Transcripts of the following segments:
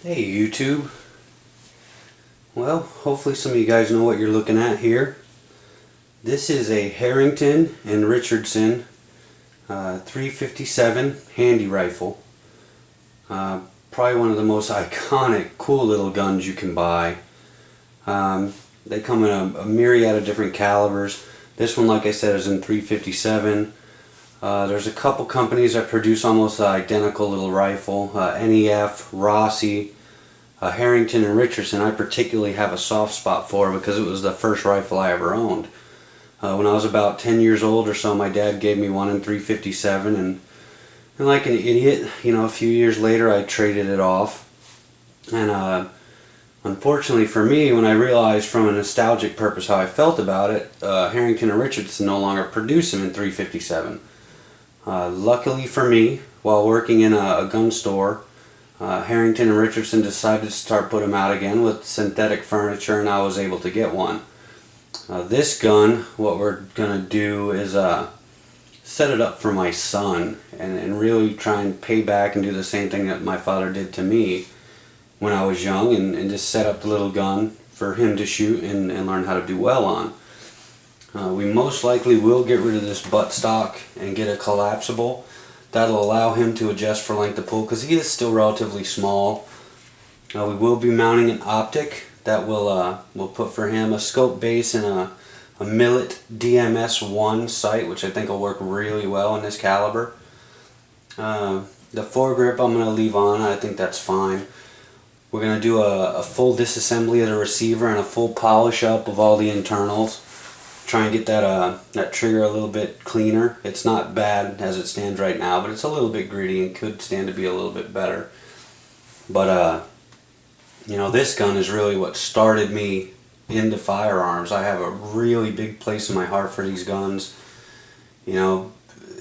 Hey YouTube. Well, hopefully some of you guys know what you're looking at here. This is a Harrington and Richardson 357 Handi-Rifle. Probably one of the most iconic, cool little guns you can buy. They come in a myriad of different calibers. This one, like I said, is in 357. There's a couple companies that produce almost an identical little rifle. NEF, Rossi, Harrington and Richardson I particularly have a soft spot for because it was the first rifle I ever owned. When I was about 10 years old or so, my dad gave me one in 357 and like an idiot, you know, a few years later I traded it off. And unfortunately for me, when I realized from a nostalgic purpose how I felt about it, Harrington and Richardson no longer produce them in 357. Luckily for me, while working in a gun store, Harrington and Richardson decided to start putting them out again with synthetic furniture, and I was able to get one. This gun, what we're going to do is set it up for my son and really try and pay back and do the same thing that my father did to me when I was young, and just set up the little gun for him to shoot and learn how to do well on. We most likely will get rid of this buttstock and get a collapsible. That'll allow him to adjust for length of pull because he is still relatively small. We will be mounting an optic that we'll put for him, a scope base and a Millet DMS-1 sight, which I think will work really well in this caliber. The foregrip I'm going to leave on. I think that's fine. We're going to do a full disassembly of the receiver and a full polish up of all the internals. Try and get that trigger a little bit cleaner. It's not bad as it stands right now, but it's a little bit gritty and could stand to be a little bit better. But you know, this gun is really what started me into firearms. I have a really big place in my heart for these guns. You know,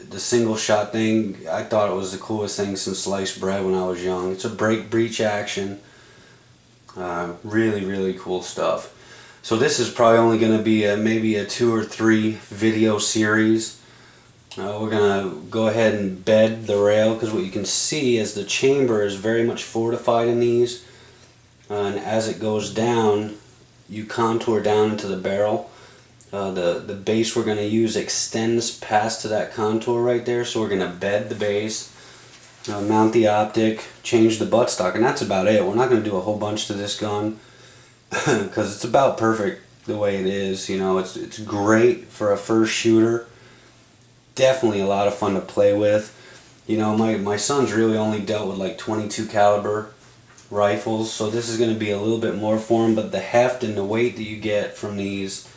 the single shot thing, I thought it was the coolest thing since sliced bread when I was young. It's a break breech action. Really, really cool stuff. So this is probably only going to be maybe a 2 or 3 video series. We're going to go ahead and bed the rail because what you can see is the chamber is very much fortified in these. And as it goes down, you contour down into the barrel. The base we're going to use extends past to that contour right there. So we're going to bed the base, mount the optic, change the buttstock, and that's about it. We're not going to do a whole bunch to this gun because it's about perfect the way it is. You know, it's great for a first shooter. Definitely a lot of fun to play with. You know, my son's really only dealt with like 22 caliber rifles, so this is going to be a little bit more for him, but the heft and the weight that you get from these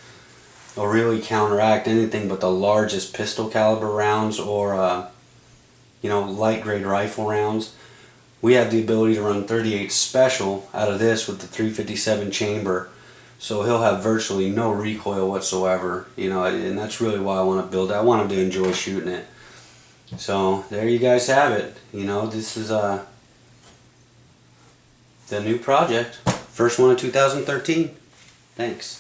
will really counteract anything but the largest pistol caliber rounds or you know, light grade rifle rounds. We have the ability to run 38 special out of this with the 357 chamber, so he'll have virtually no recoil whatsoever, you know, and that's really why I want to build it. I want him to enjoy shooting it. So there you guys have it. You know, this is the new project, first one of 2013. Thanks.